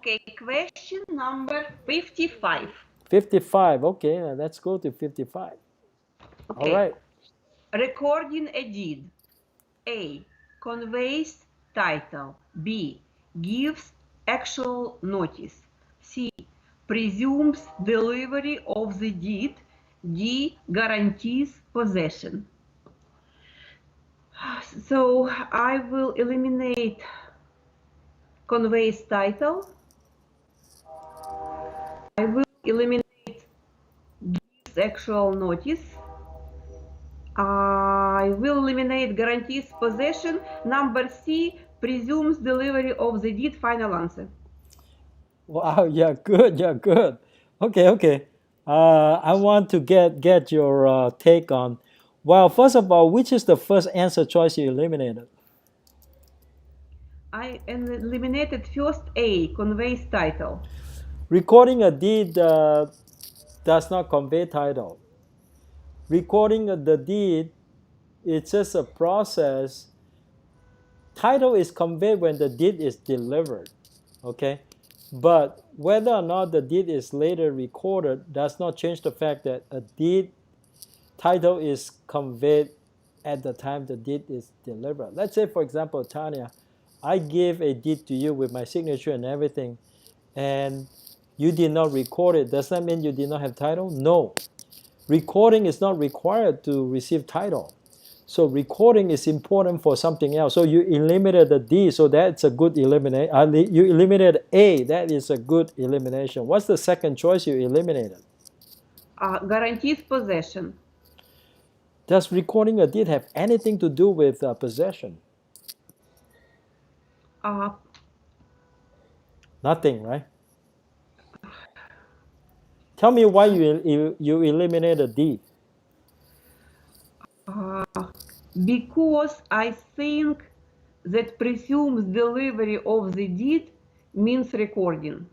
Okay, question number 55. 55, okay, let's go to 55. Okay. All right. Recording a deed. A. Conveys title. B. Gives actual notice. C. Presumes delivery of the deed. D. Guarantees possession. So I will eliminate conveys title. I will eliminate gives actual notice. I will eliminate guarantees possession. Number C, presumes delivery of the deed. Final answer. Wow, you're good, you're good. Okay, okay. I want to get your take on, well, first of all, which is the first answer choice you eliminated? I eliminated first A, conveys title. Recording a deed does not convey title. Recording the deed, it's just a process. Title is conveyed when the deed is delivered, okay? But whether or not the deed is later recorded does not change the fact that a deed title is conveyed at the time the deed is delivered. Let's say, for example, Tanya, I give a deed to you with my signature and everything, and you did not record it. Does that mean you did not have title? No. Recording is not required to receive title. So recording is important for something else. So you eliminated the D, so that's a good elimination. You eliminated A, that is a good elimination. What's the second choice you eliminated? Guarantees possession. Does recording a deed have anything to do with possession? Nothing, right? Tell me why you eliminated D. Because I think that presumes delivery of the deed means recording.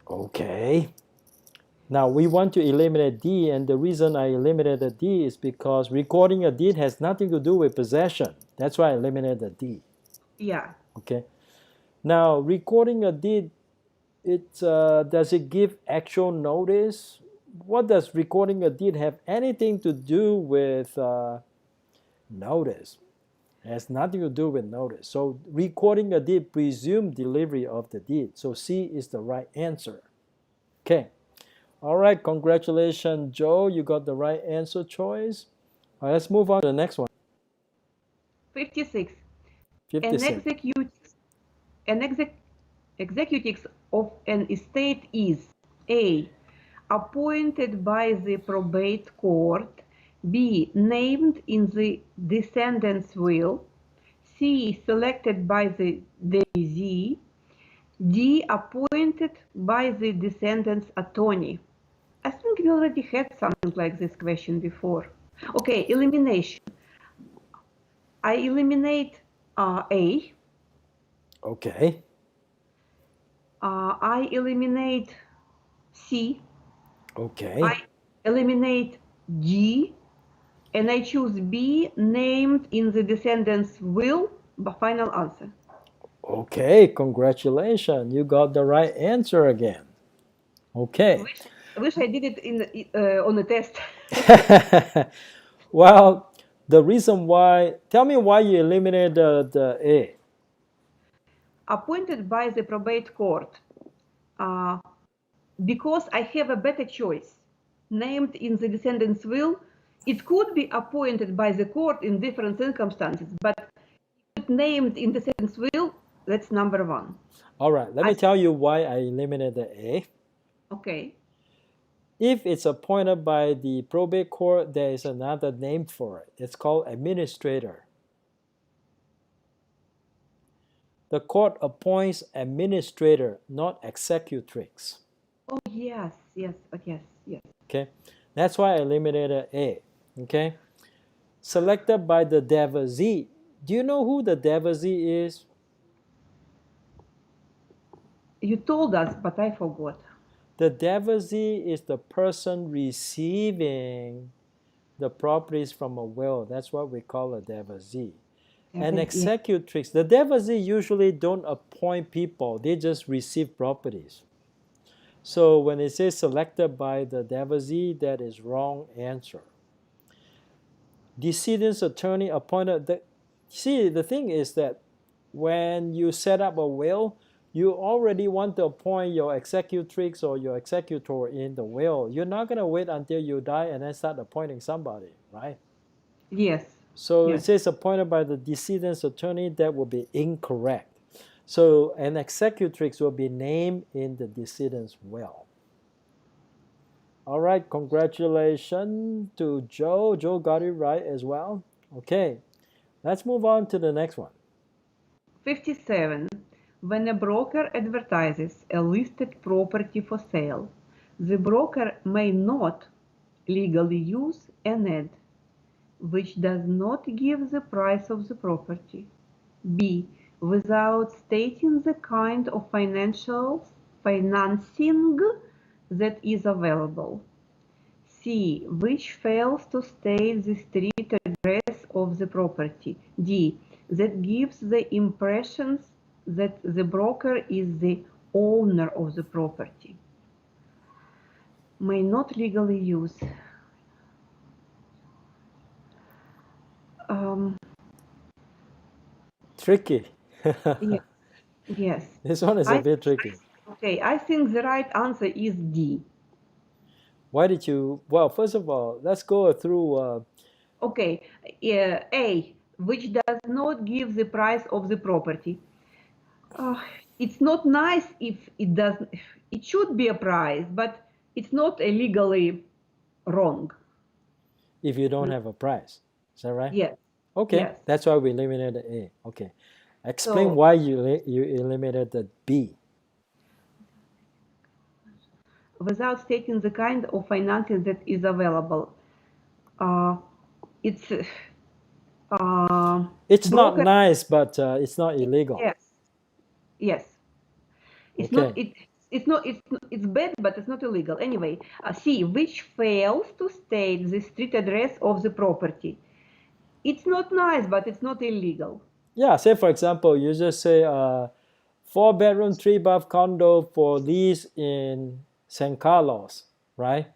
Okay. Now we want to eliminate D, and the reason I eliminated D is because recording a deed has nothing to do with possession. That's why I eliminated D. Yeah. Okay. Now recording a deed, does it give actual notice? What does recording a deed have anything to do with notice? It has nothing to do with notice. So recording a deed presumes delivery of the deed. So C is the right answer. Okay. All right, congratulations, Joe. You got the right answer choice. All right, let's move on to the next one. 56. 56. An executive of an estate is A. Appointed by the probate court. B. Named in the descendant's will. C. Selected by the DRE. D. Appointed by the descendant's attorney. I think we already had something like this question before. Okay, elimination. I eliminate A. Okay. I eliminate C. Okay. I eliminate D. And I choose B, named in the descendant's will. The final answer. Okay, congratulations. You got the right answer again. Okay. I wish I did it on the test. Well, the reason why, tell me why you eliminated the A. Appointed by the probate court. Because I have a better choice. Named in the descendant's will, it could be appointed by the court in different circumstances, but if it's named in the descendant's will, that's number one. All right, let me tell you why I eliminated the A. Okay. If it's appointed by the probate court, there is another name for it. It's called administrator. The court appoints administrator, not executrix. Oh, yes, yes, yes, yes. Okay, that's why I eliminated A. Okay, selected by the Blvd. Do you know who the Blvd is? You told us, but I forgot. The Blvd is the person receiving the properties from a will. That's what we call a Blvd. And executrix, the Devasi usually don't appoint people, they just receive properties. So when it says selected by the Devasi, that is wrong answer. Decedent's attorney appointed. See, the thing is that when you set up a will, you already want to appoint your executrix or your executor in the will. You're not going to wait until you die and then start appointing somebody, right? Yes. So it says appointed by the decedent's attorney, that will be incorrect. So an executrix will be named in the decedent's will. All right, congratulations to Joe. Joe got it right as well. Okay, let's move on to the next one. 57. When a broker advertises a listed property for sale, the broker may not legally use an ad which does not give the price of the property. B. Without stating the kind of financing that is available. C. Which fails to state the street address of the property. D. That gives the impression that the broker is the owner of the property. May not legally use. Tricky. Yes. This one is a bit tricky. Okay, I think the right answer is D. Why did you? Well, first of all, let's go through. Okay, A, which does not give the price of the property. It's not nice if it doesn't. It should be a price, but it's not legally wrong. If you don't have a price, is that right? Yes. Okay, yes. That's why we eliminated A. Okay, explain why you eliminated the B. Without stating the kind of financing that is available. It's not nice, but it's not illegal. Yes. It's okay. It's bad, but it's not illegal. Anyway, C, which fails to state the street address of the property. It's not nice, but it's not illegal. Yeah, say for example, you just say 4-bedroom, 3-bath condo for lease in San Carlos, right?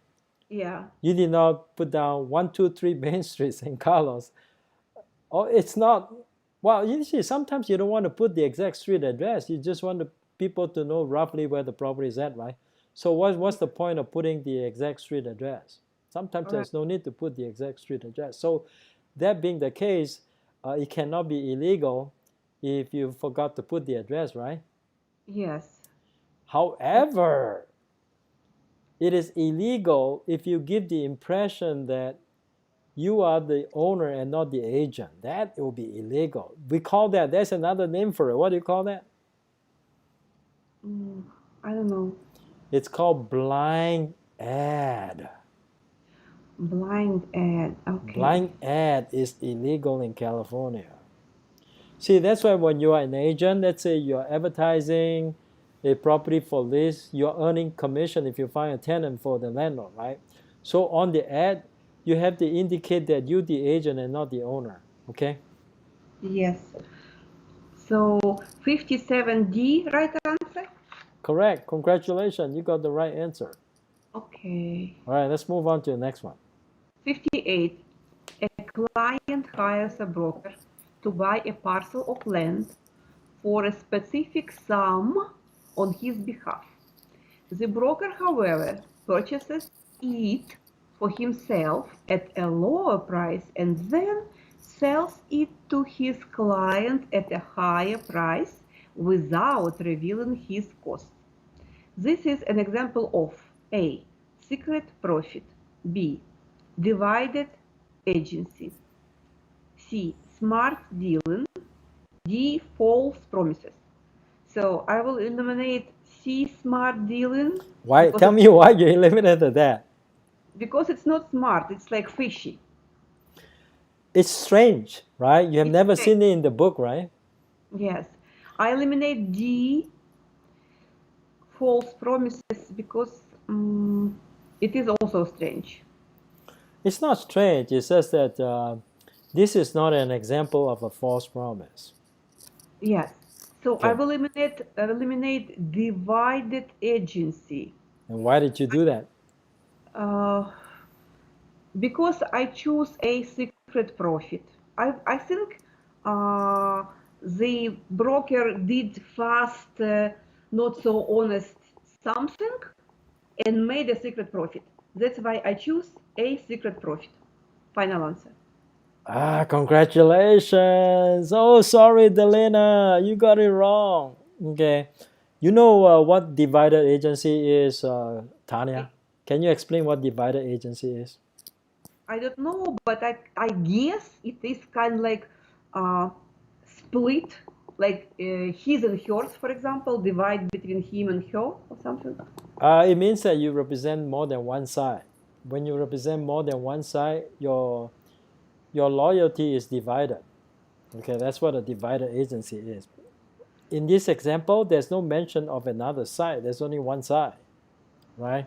Yeah. You did not put down 123 Main Street, San Carlos. Oh, it's not. Well, you see, sometimes you don't want to put the exact street address. You just want people to know roughly where the property is at, right? So what's the point of putting the exact street address? Sometimes there's no need to put the exact street address. So that being the case, it cannot be illegal if you forgot to put the address, right? Yes. However, it is illegal if you give the impression that you are the owner and not the agent. That will be illegal. We call that, there's another name for it. What do you call that? I don't know. It's called blind ad. Blind ad, okay. Blind ad is illegal in California. See, that's why when you are an agent, let's say you're advertising a property for lease, you're earning commission if you find a tenant for the landlord, right? So on the ad, you have to indicate that you're the agent and not the owner, okay? Yes. So 57D, right answer? Correct. Congratulations. You got the right answer. Okay. All right, let's move on to the next one. 58. A client hires a broker to buy a parcel of land for a specific sum on his behalf. The broker, however, purchases it for himself at a lower price and then sells it to his client at a higher price without revealing his costs. This is an example of A. Secret profit. B. Divided agency. C. Smart dealing. D. False promises. So I will eliminate C. Smart dealing. Why? Tell me why you eliminated that. Because it's not smart. It's like fishy. It's strange, right? You have never seen it in the book, right? Yes. I eliminate D. False promises because it is also strange. It's not strange. It says that This is not an example of a false promise. Yes. So Okay. I will eliminate divided agency. And why did you do that? Because I choose a secret profit. I think the broker did fast, not so honest something and made a secret profit. That's why I choose a secret profit. Final answer. Congratulations. Oh, sorry, Delena, you got it wrong. Okay. You know what divided agency is, Tanya? Can you explain what divided agency is? I don't know, but I guess it is kind of like split, like his and hers, for example, divide between him and her or something. It means that you represent more than one side. When you represent more than one side, your loyalty is divided. Okay, that's what a divided agency is. In this example, there's no mention of another side. There's only one side, right?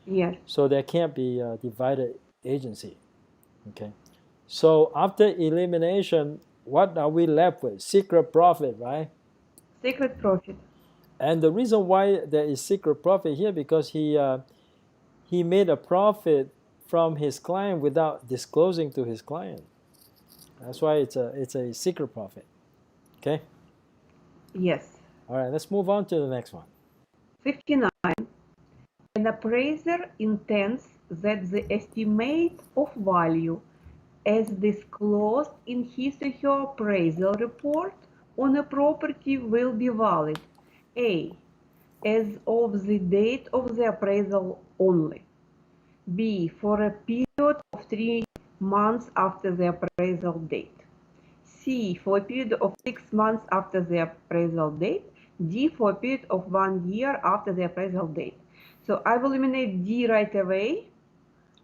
Yes. So there can't be a divided agency. Okay. So after elimination, what are we left with? Secret profit, right? Secret profit. And the reason why there is secret profit here because he made a profit from his client without disclosing to his client. That's why it's a secret profit. Okay. Yes. All right. Let's move on to the next one. 59. An appraiser intends that the estimate of value as disclosed in his or her appraisal report on a property will be valid. A. As of the date of the appraisal only. B. For a period of 3 months after the appraisal date. C. For a period of 6 months after the appraisal date. D. For a period of 1 year after the appraisal date. So I will eliminate D right away.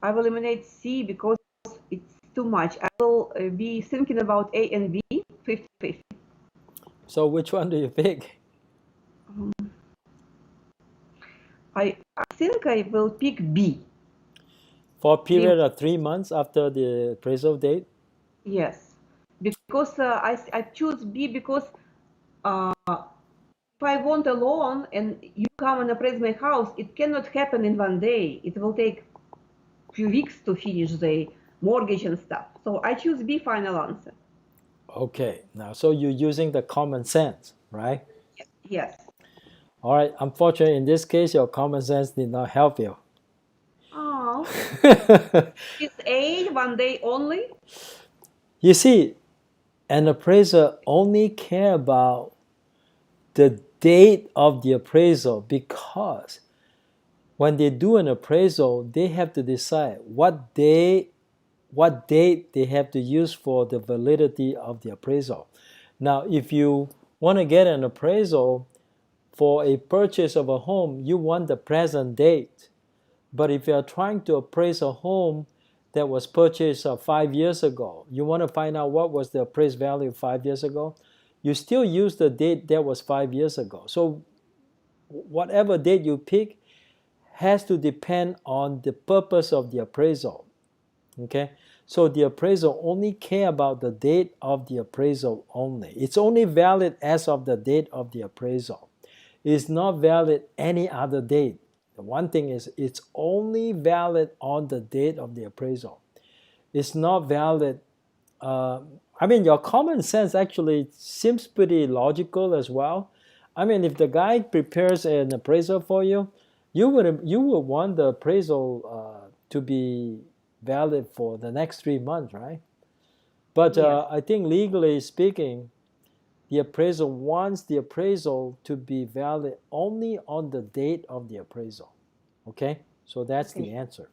I will eliminate C because it's too much. I will be thinking about A and B 50-50. So which one do you pick? I think I will pick B. For a period of 3 months after the appraisal date? Yes, because I choose B because if I want a loan and you come and appraise my house, it cannot happen in 1 day. It will take a few weeks to finish the mortgage and stuff. So I choose B, final answer. Okay. Now, so you're using the common sense, right? Yes. All right. Unfortunately, in this case, your common sense did not help you. Oh, is A 1 day only? You see, an appraiser only care about the date of the appraisal because when they do an appraisal, they have to decide what date they have to use for the validity of the appraisal. Now, if you want to get an appraisal for a purchase of a home, you want the present date. But if you're trying to appraise a home that was purchased 5 years ago, you want to find out what was the appraised value 5 years ago, you still use the date that was 5 years ago. So whatever date you pick has to depend on the purpose of the appraisal. Okay? So the appraisal only care about the date of the appraisal only. It's only valid as of the date of the appraisal. It's not valid any other date. The one thing is it's only valid on the date of the appraisal. It's not valid. Your common sense actually seems pretty logical as well. If the guy prepares an appraisal for you, you would want the appraisal to be valid for the next 3 months, right? But Yes. I think legally speaking, the appraiser wants the appraisal to be valid only on the date of the appraisal. Okay? So that's the Okay. answer.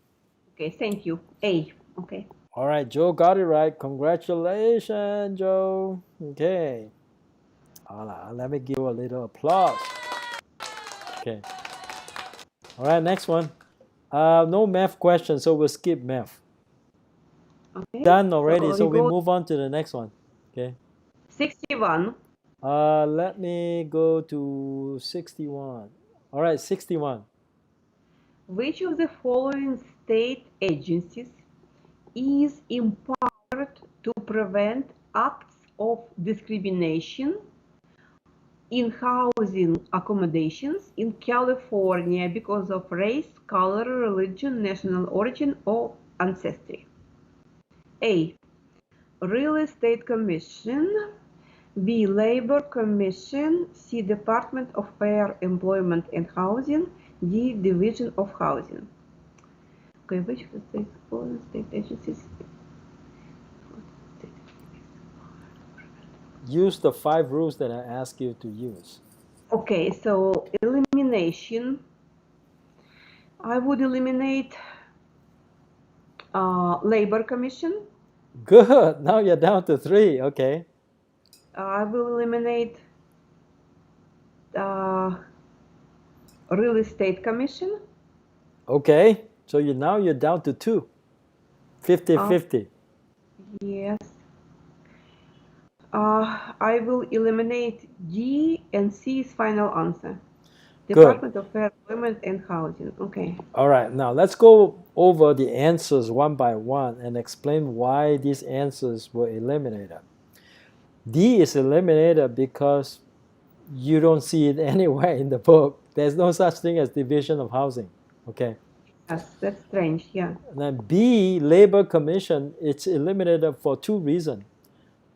Okay, thank you. A. Okay. All right, Joe got it right. Congratulations, Joe. Okay. Let me give you a little applause. Okay. All right, next one. No math question, so we'll skip math. Okay. Done already, so we go move on to the next one. Okay. 61. Let me go to 61. All right, 61. Which of the following state agencies is empowered to prevent acts of discrimination in housing accommodations in California because of race, color, religion, national origin, or ancestry. A. Real Estate Commission. B. Labor Commission. C. Department of Fair Employment and Housing. D. Division of Housing. Okay, which state agencies? Use the 5 rules that I asked you to use. Okay, so elimination. I would eliminate Labor Commission. Good. Now you're down to 3. Okay. I will eliminate Real Estate Commission. Okay. So now you're down to 2. 50-50. Yes. I will eliminate D and C's final answer. Department of Fair Employment and Housing. Okay. All right. Now let's go over the answers one by one and explain why these answers were eliminated. D is eliminated because you don't see it anywhere in the book. There's no such thing as division of housing. Okay. Yes, that's strange. Yeah. And then B, Labor Commission, it's eliminated for 2 reasons.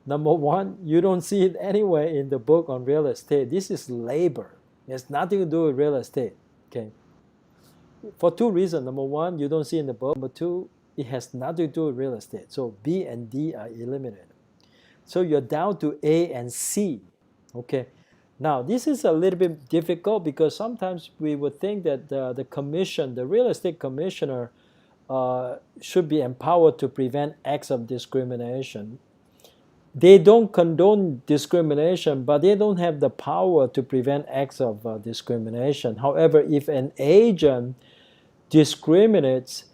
Number 1, you don't see it anywhere in the book on real estate. This is labor. It has nothing to do with real estate. Okay. For 2 reasons. Number 1, you don't see it in the book. Number 2, it has nothing to do with real estate. So B and D are eliminated. So you're down to A and C. Okay. Now, this is a little bit difficult because sometimes we would think that the commission, the real estate commissioner, should be empowered to prevent acts of discrimination. They don't condone discrimination, but they don't have the power to prevent acts of discrimination. However, if an agent discriminates,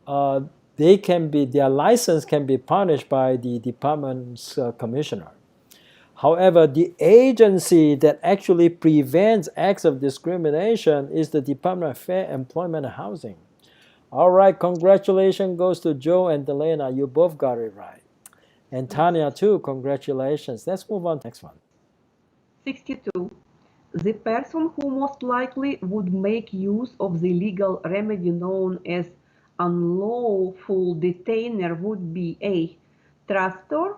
their license can be punished by the department's commissioner. However, the agency that actually prevents acts of discrimination is the Department of Fair Employment and Housing. All right, congratulations goes to Joe and Delana. You both got it right. And Tanya too, congratulations. Let's move on to the next one. 62. The person who most likely would make use of the legal remedy known as unlawful detainer would be A. Trustor,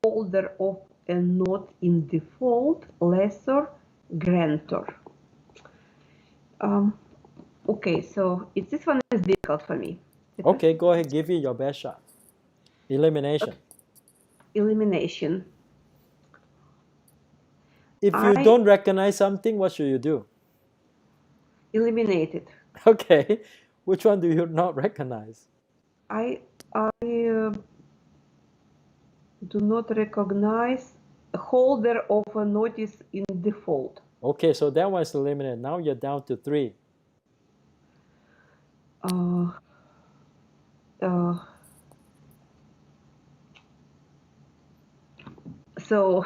holder of a note in default, lessor, grantor. Okay, so this one is difficult for me. Okay, go ahead, give it your best shot. Elimination. Okay. Elimination. If you don't recognize something, what should you do? Eliminate it. Okay, which one do you not recognize? I do not recognize a holder of a notice in default. Okay, so that one's eliminated. Now you're down to 3. So,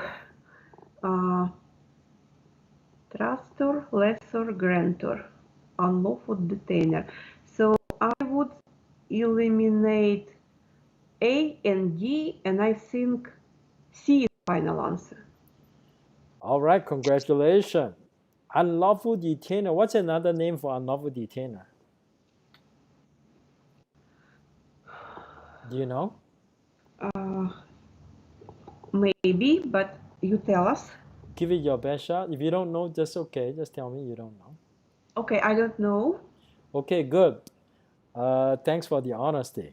trustor, lessor, grantor, unlawful detainer. So I would eliminate A and D, and I think C is the final answer. All right, congratulations. Unlawful detainer. What's another name for unlawful detainer? Do you know? Maybe, but you tell us. Give it your best shot. If you don't know, just okay. Just tell me you don't know. Okay, I don't know. Okay, good. Thanks for the honesty.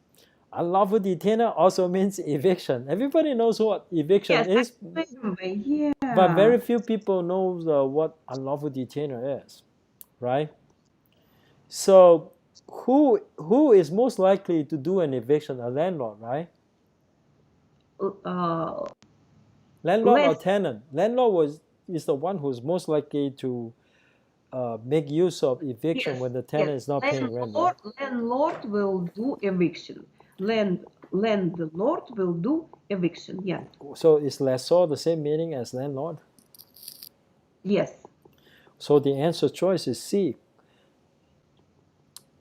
Unlawful detainer also means eviction. Everybody knows what eviction is. Yeah. But very few people know what unlawful detainer is, right? So who is most likely to do an eviction? A landlord, right? Landlord or tenant? Landlord is the one who's most likely to make use of eviction when the tenant is not paying rent. Right? Landlord will do eviction. Landlord will do eviction, yes. So is lessor the same meaning as landlord? Yes. So the answer choice is C.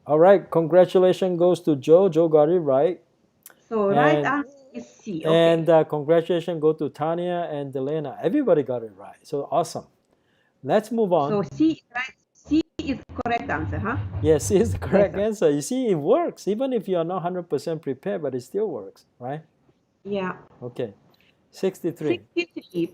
All right, congratulations goes to Joe. Joe got it right. So right answer is C. Okay. And congratulations go to Tanya and Delena. Everybody got it right. So awesome. Let's move on. So C is right. C is correct answer, huh? Yes, C is the correct Yes. answer. You see, it works. Even if you are not 100% prepared, but it still works, right? Yeah. Okay. 63. 63.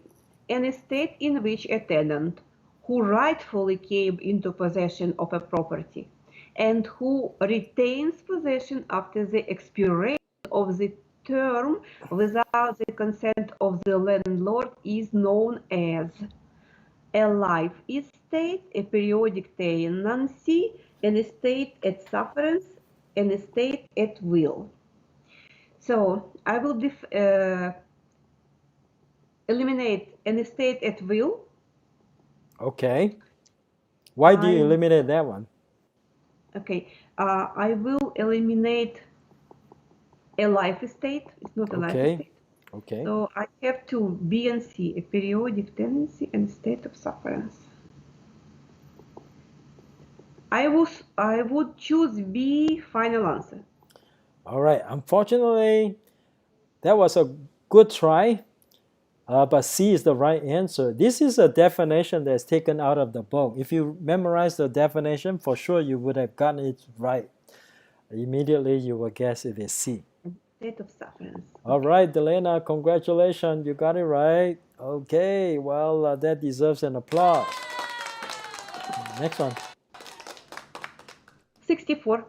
An estate in which a tenant who rightfully came into possession of a property and who retains possession after the expiration of the term without the consent of the landlord is known as a life estate, a periodic tenancy, an estate at sufferance, an estate at will. So I will eliminate an estate at will. Okay. Why do you eliminate that one? Okay, I will eliminate a life estate. It's not a life estate. Okay. So I have two, B and C, a periodic tenancy and state of sufferance. I would choose B, final answer. All right. Unfortunately, that was a good try, but C is the right answer. This is a definition that's taken out of the book. If you memorize the definition, for sure you would have gotten it right. Immediately you will guess it is C. State of sufferance. All right, Delena, congratulations. You got it right. Okay, well, that deserves an applause. Next one. 64.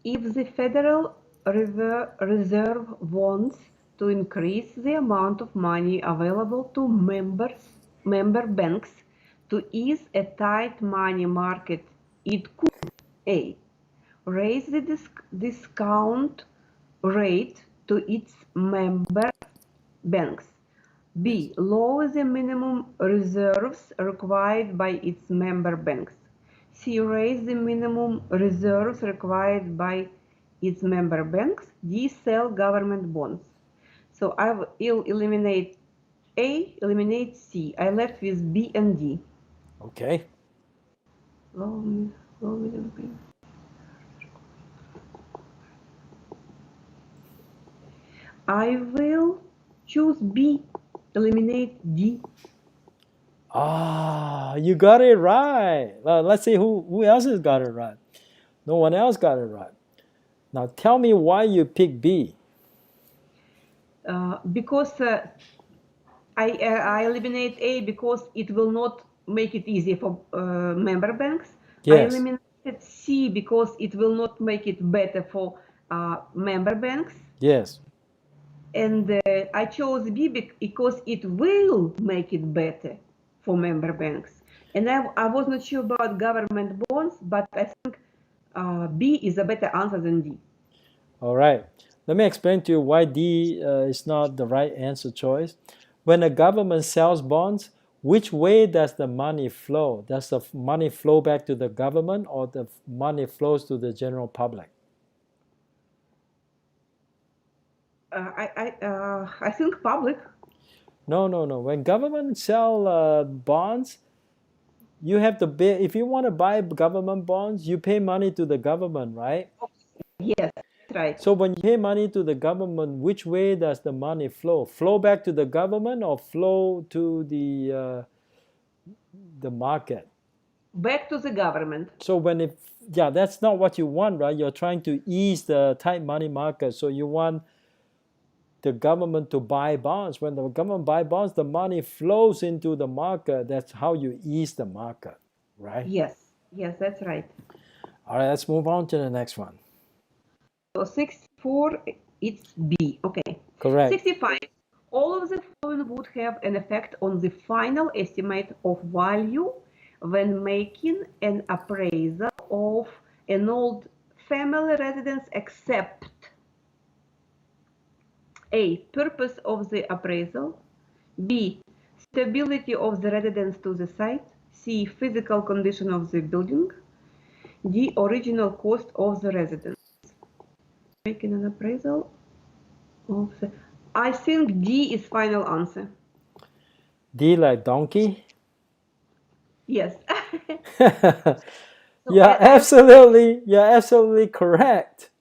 If the Federal Reserve wants to increase the amount of money available to member banks to ease a tight money market, it could A. Raise the discount rate to its member banks. B. Lower the minimum reserves required by its member banks. C. Raise the minimum reserves required by its member banks. D. Sell government bonds. So I will eliminate A, eliminate C. I left with B and D. Okay. I will choose B, eliminate D. Ah, you got it right. Let's see who else has got it right. No one else got it right. Now tell me why you picked B. Because I eliminate A because it will not make it easy for member banks. Yes. I eliminated C because it will not make it better for member banks. Yes. And I chose B because it will make it better for member banks. And I was not sure about government bonds, but I think B is a better answer than D. All right. Let me explain to you why D is not the right answer choice. When the government sells bonds, which way does the money flow? Does the money flow back to the government or the money flows to the general public? I think public. No. When government sell bonds, you have to pay. If you want to buy government bonds, you pay money to the government, right? Yes, right. So when you pay money to the government, which way does the money flow? Flow back to the government or flow to the market? Back to the government. So that's not what you want, right? You're trying to ease the tight money market. So you want the government to buy bonds. When the government buy bonds, the money flows into the market. That's how you ease the market, right? Yes, that's right. All right, let's move on to the next one. So 64, it's B. Okay. Correct. 65. All of the following would have an effect on the final estimate of value when making an appraisal of an old family residence except A. Purpose of the appraisal. B. Stability of the residence to the site. C. Physical condition of the building. D. Original cost of the residence. Making an appraisal of the... I think D is final answer. D like donkey? Yes. You're absolutely correct.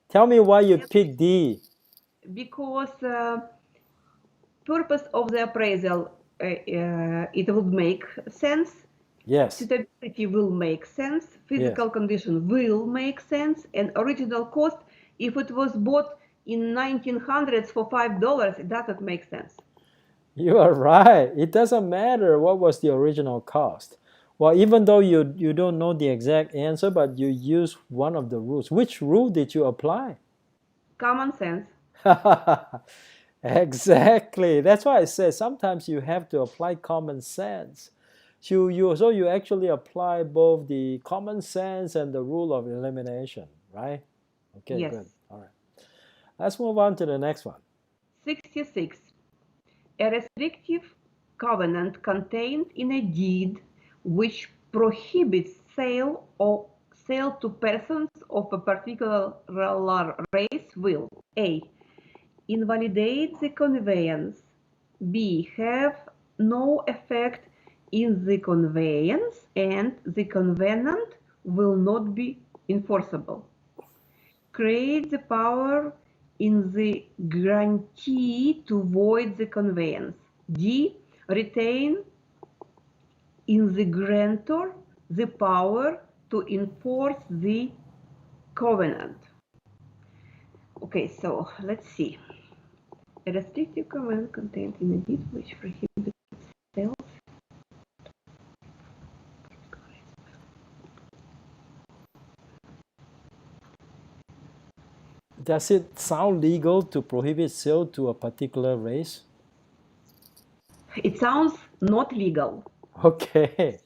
Tell me why you picked D. because purpose of the appraisal, it would make sense. Yes. Suitability will make sense. Physical condition will make sense. And original cost, if it was bought in 1900s for $5, it doesn't make sense. You are right. It doesn't matter what was the original cost. Well, even though you don't know the exact answer, but you use one of the rules. Which rule did you apply? Common sense. Exactly. That's why I said sometimes you have to apply common sense. So you actually apply both the common sense and the rule of elimination, right? Okay, Yes. good. All right. Let's move on to the next one. 66. A restrictive covenant contained in a deed which prohibits sale to persons of a particular race will A. Invalidate the conveyance, B. Have no effect in the conveyance, and the covenant will not be enforceable. Create the power in the grantee to void the conveyance. D. Retain in the grantor the power to enforce the covenant. Okay, so let's see. A restrictive covenant contained in a deed which prohibits sales. Does it sound legal to prohibit sale to a particular race? It sounds not legal. Okay.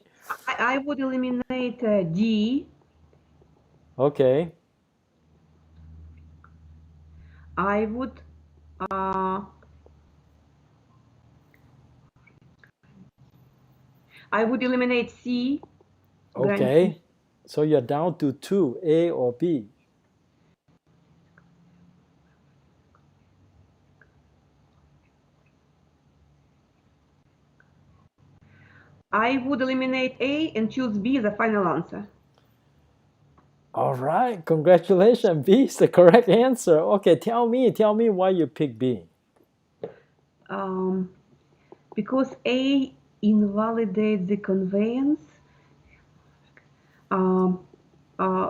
I would eliminate D. Okay. I would eliminate C. Okay. So you're down to 2, A or B. I would eliminate A and choose B as the final answer. All right, congratulations. B is the correct answer. Okay, tell me why you picked B. Because A invalidates the conveyance.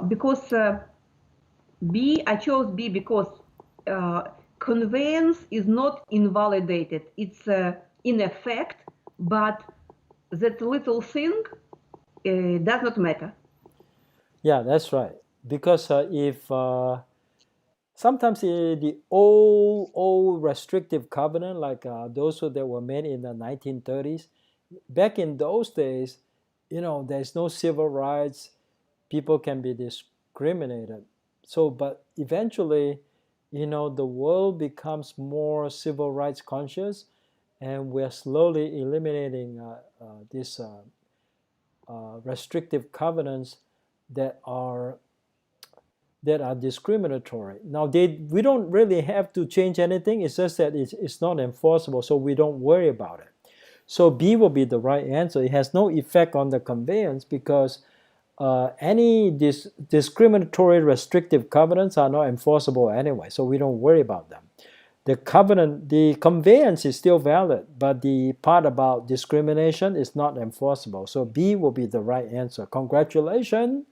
Because B, I chose B because conveyance is not invalidated. It's in effect, but that little thing does not matter. Yeah, that's right. Because if sometimes the old restrictive covenant, like those that were made in the 1930s, back in those days, there's no civil rights. People can be discriminated. So, but eventually, the world becomes more civil rights conscious, and we're slowly eliminating these restrictive covenants that are discriminatory. Now, we don't really have to change anything. It's just that it's not enforceable, so we don't worry about it. So B will be the right answer. It has no effect on the conveyance because any discriminatory restrictive covenants are not enforceable anyway, so we don't worry about them. The conveyance is still valid, but the part about discrimination is not enforceable. So B will be the right answer. Congratulations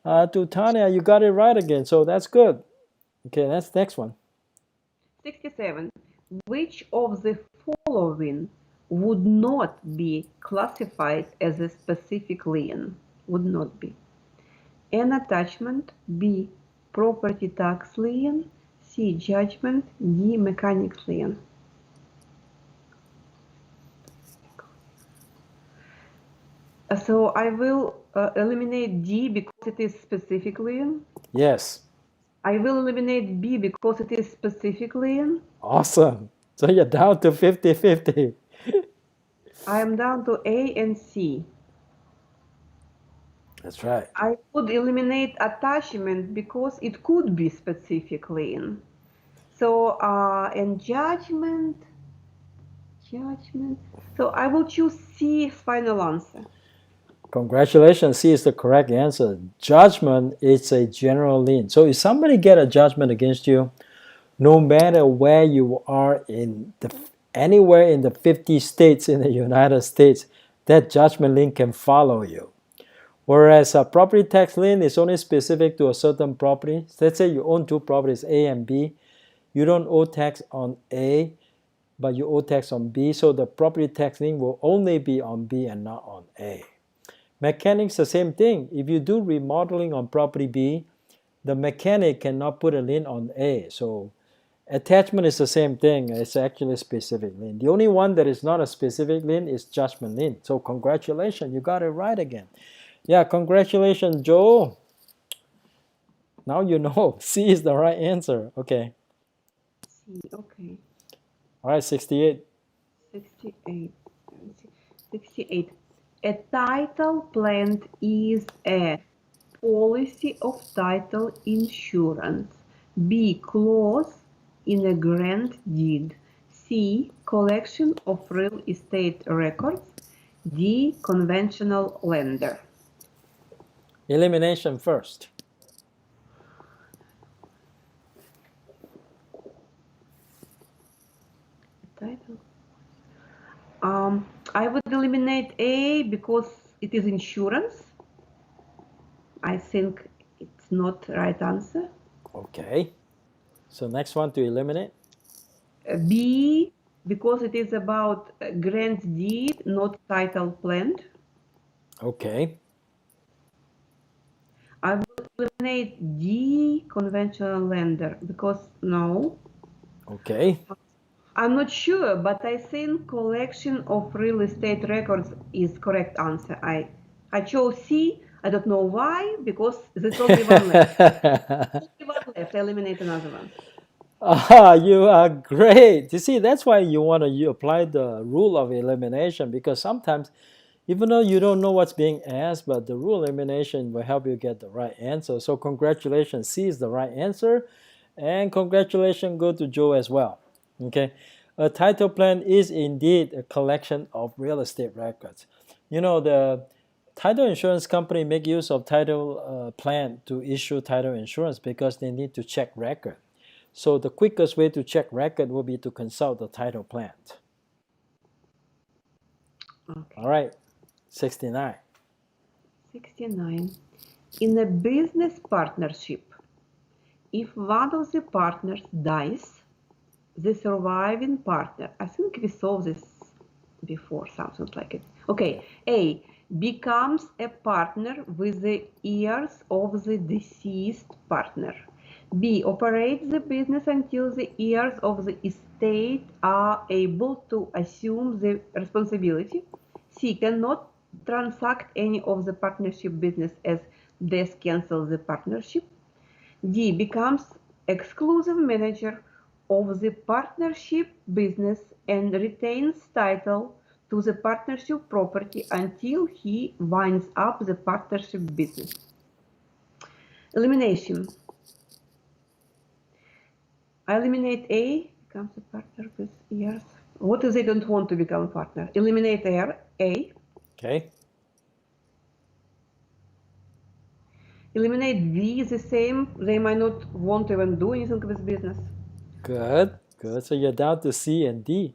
to Tanya, you got it right again, so that's good. Okay, that's next one. 67. Which of the following would not be classified as a specific lien? Would not be. An attachment, B. Property tax lien, C. Judgment, D. Mechanics lien. So I will eliminate D because it is specific lien. Yes. I will eliminate B because it is specific lien. Awesome. So you're down to 50-50. I am down to A and C. That's right. I would eliminate attachment because it could be specific lien. So, and judgment. So I will choose C as final answer. Congratulations, C is the correct answer. Judgment is a general lien. So if somebody get a judgment against you, no matter where you are anywhere in the 50 states in the United States, that judgment lien can follow you. Whereas a property tax lien is only specific to a certain property. Let's say you own two properties, A and B. You don't owe tax on A, but you owe tax on B. So the property tax lien will only be on B and not on A. Mechanics, the same thing. If you do remodeling on property B, the mechanic cannot put a lien on A. So attachment is the same thing. It's actually a specific lien. The only one that is not a specific lien is judgment lien. So congratulations, you got it right again. Yeah, congratulations, Joe. Now you know. C is the right answer. Okay. C, okay. All right, 68. 68. 68. A title plant is a policy of title insurance. B, clause in a grant deed. C, collection of real estate records. D, conventional lender. Elimination first. Title. I would eliminate A because it is insurance. I think it's not the right answer. Okay. So next one to eliminate. B, because it is about grant deed, not title plant. Okay. I would eliminate D, conventional lender, because no. Okay. I'm not sure, but I think collection of real estate records is correct answer. I chose C. I don't know why, because there's only one left. Only one left. I eliminate another one. You are great. You see, that's why you apply the rule of elimination, because sometimes, even though you don't know what's being asked, but the rule of elimination will help you get the right answer. So congratulations, C is the right answer, and congratulations go to Joe as well. Okay, a title plan is indeed a collection of real estate records. You know, the title insurance company make use of title plan to issue title insurance because they need to check record. So the quickest way to check record will be to consult the title plant. Okay. All right, 69. 69. In a business partnership, if one of the partners dies, the surviving partner, I think we saw this before, something like it. Okay, A, becomes a partner with the heirs of the deceased partner. B, operates the business until the heirs of the estate are able to assume the responsibility. C, cannot transact any of the partnership business as death cancels the partnership. D, becomes exclusive manager of the partnership business and retains title to the partnership property until he winds up the partnership business. Elimination. I eliminate A, becomes a partner with heirs. What if they don't want to become a partner? Eliminate A. Okay. Eliminate B, the same. They might not want to even do anything with business. Good, good. So you're down to C and D.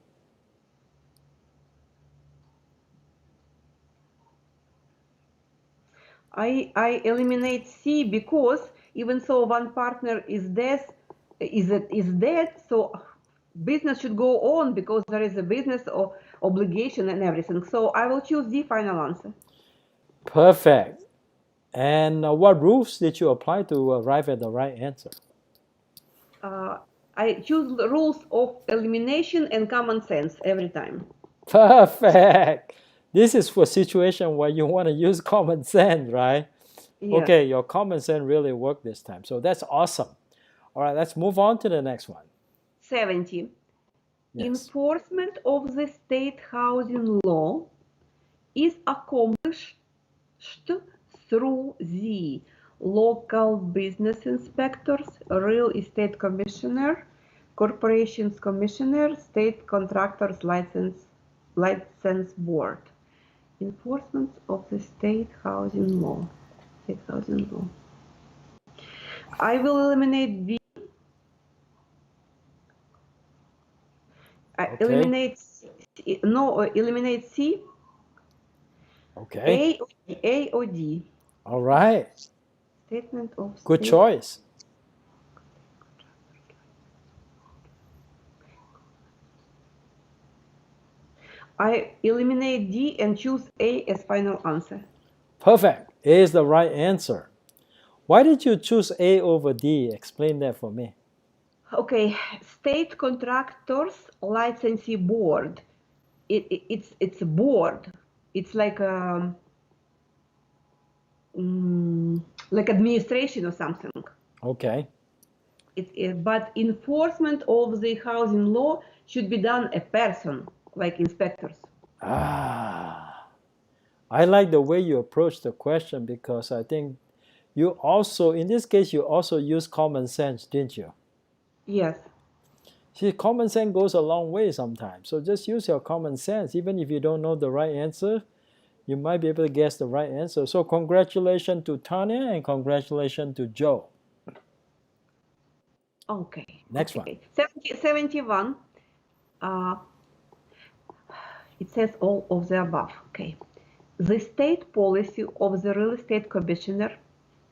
I eliminate C because even though one partner is dead, so business should go on because there is a business or obligation and everything. So I will choose D, final answer. Perfect. And what rules did you apply to arrive at the right answer? I choose the rules of elimination and common sense every time. Perfect. This is for a situation where you want to use common sense, right? Yes. Okay, your common sense really worked this time. So that's awesome. All right, let's move on to the next one. 70. Yes. Enforcement of the state housing law is accomplished through the local business inspectors, real estate commissioner, corporations commissioner, state contractors license board. Enforcement of the state housing law. I will eliminate B. Okay. Eliminate eliminate C. Okay. A or D. All right. Statement of Good state. choice. I eliminate D and choose A as final answer. Perfect. A is the right answer. Why did you choose A over D? Explain that for me. Okay, state contractors licensee board. It's a board. It's like like administration or something. Okay. But enforcement of the housing law should be done a person, like inspectors. Ah, I like the way you approach the question because I think you also, in this case, you also use common sense, didn't you? Yes. See, common sense goes a long way sometimes. So just use your common sense. Even if you don't know the right answer, you might be able to guess the right answer. So congratulations to Tanya and congratulations to Joe. Okay. Next one. 71. It says all of the above. Okay. The state policy of the real estate commissioner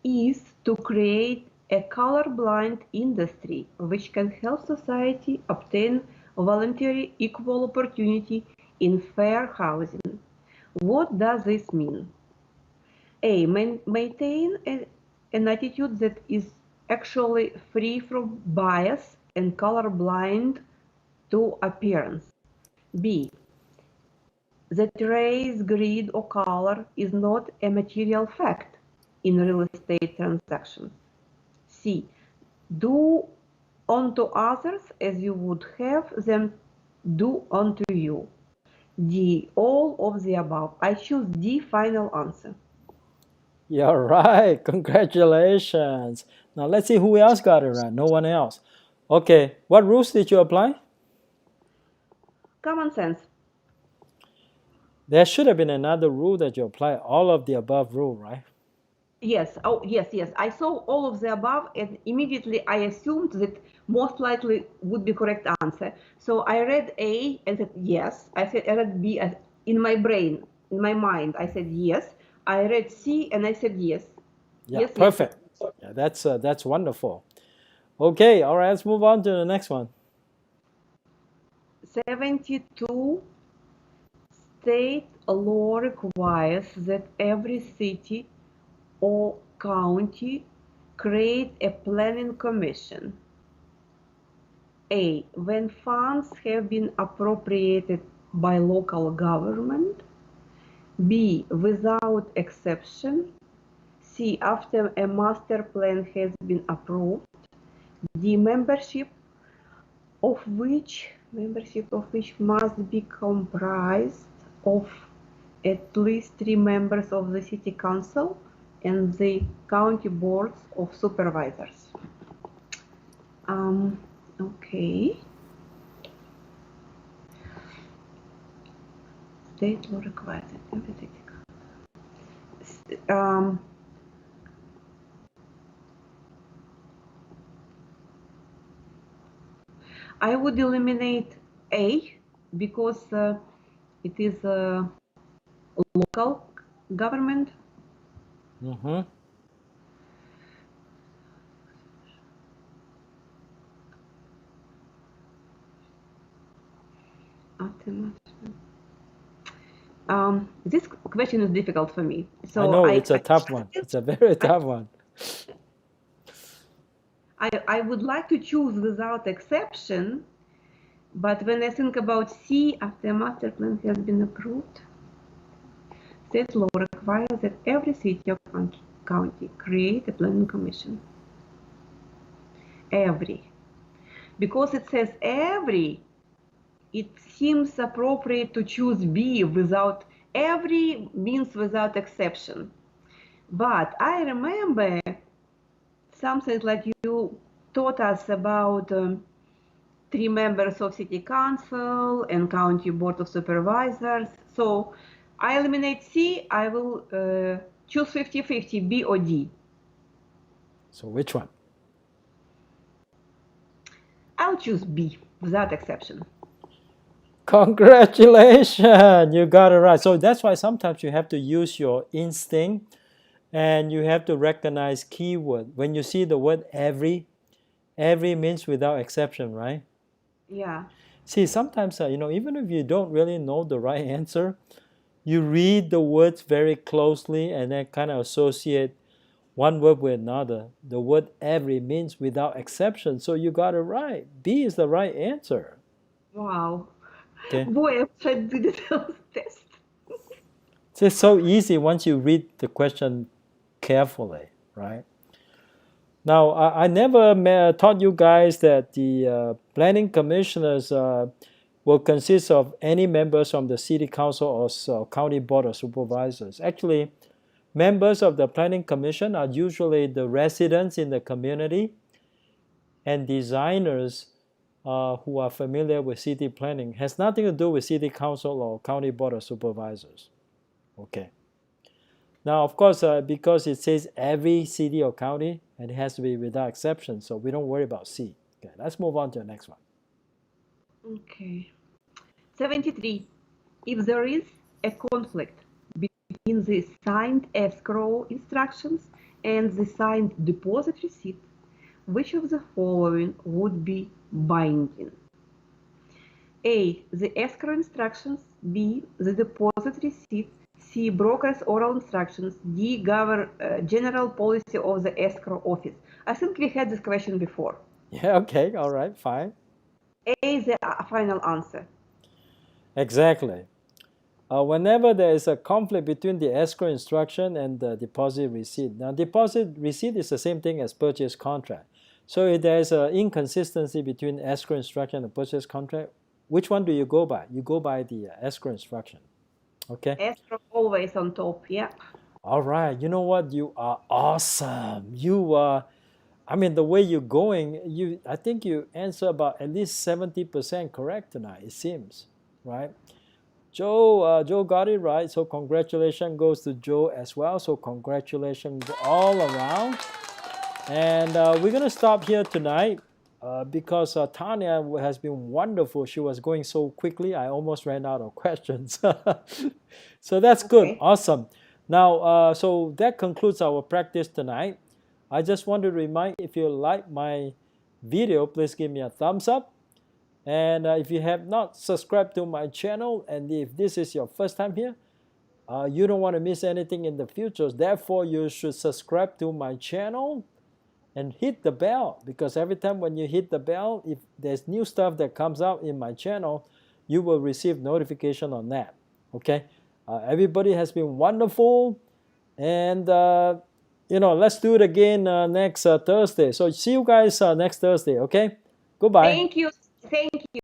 is to create a colorblind industry which can help society obtain voluntary equal opportunity in fair housing. What does this mean? A. Maintain an attitude that is actually free from bias and colorblind to appearance. B. That race, greed, or color is not a material fact in real estate transactions. C. Do unto others as you would have them do unto you. D. All of the above. I choose D, final answer. You're right. Congratulations. Now let's see who else got it right. No one else. Okay. What rules did you apply? Common sense. There should have been another rule that you apply all of the above rule, right? Yes. Oh, yes, yes. I saw all of the above, and immediately I assumed that most likely would be correct answer. So I read A and said yes. I read B in my brain, in my mind. I said yes. I read C and I said yes. Yeah, Yes, perfect. Yeah, that's wonderful. Okay, all right, let's move on to the next one. 72. State law requires that every city or county create a planning commission. A. When funds have been appropriated by local government. B. Without exception. C. After a master plan has been approved. D. Membership of which must be comprised of at least 3 members of the city council and the county boards of supervisors. Okay. State law requires it. I would eliminate A because it is a local government. Mm-hmm. This question is difficult for me. So I know it's a tough one. It's a very tough one. I would like to choose without exception, but when I think about C, after a master plan has been approved, state law requires that every city or county create a planning commission. Every. Because it says every, it seems appropriate to choose B without, every means without exception. But I remember something like you taught us about 3 members of city council and county board of supervisors. So I eliminate C. I will choose 50-50, B or D. So which one? I'll choose B without exception. Congratulations, you got it right. So that's why sometimes you have to use your instinct and you have to recognize keyword. When you see the word every means without exception, right? Yeah. See, sometimes, even if you don't really know the right answer, you read the words very closely and then kind of associate one word with another. The word every means without exception. So you got it right. B is the right answer. Wow. Okay. Boy, I tried to do the test. It's just so easy once you read the question carefully, right? Now, I never taught you guys that the planning commissioners will consist of any members from the city council or county board of supervisors. Actually, members of the planning commission are usually the residents in the community and designers who are familiar with city planning. It has nothing to do with city council or county board of supervisors. Okay. Now, of course, because it says every city or county, and it has to be without exception, so we don't worry about C. Okay, let's move on to the next one. Okay. 73. If there is a conflict between the signed escrow instructions and the signed deposit receipt, which of the following would be binding? A. The escrow instructions. B. The deposit receipt. C. Broker's oral instructions. D. General policy of the escrow office. I think we had this question before. Yeah, okay, all right, fine. A is the final answer. Exactly. Whenever there is a conflict between the escrow instruction and the deposit receipt. Now, deposit receipt is the same thing as purchase contract. So if there is an inconsistency between escrow instruction and purchase contract, which one do you go by? You go by the escrow instruction. Okay. Escrow always on top. Yeah. All right. You know what? You are awesome. You are. I mean, the way you're going, I think you answer about at least 70% correct tonight. It seems, right? Joe got it right. So congratulations goes to Joe as well. So congratulations all around. And we're gonna stop here tonight because Tanya has been wonderful. She was going so quickly, I almost ran out of questions. So that's good, Okay. awesome. Now, so that concludes our practice tonight. I just want to remind, if you like my video, please give me a thumbs up. And if you have not subscribed to my channel, and if this is your first time here, you don't want to miss anything in the future. Therefore, you should subscribe to my channel and hit the bell, because every time when you hit the bell, if there's new stuff that comes out in my channel, you will receive notification on that. Okay, everybody has been wonderful, and let's do it again next Thursday. So see you guys next Thursday. Okay, goodbye. Thank you. Thank you.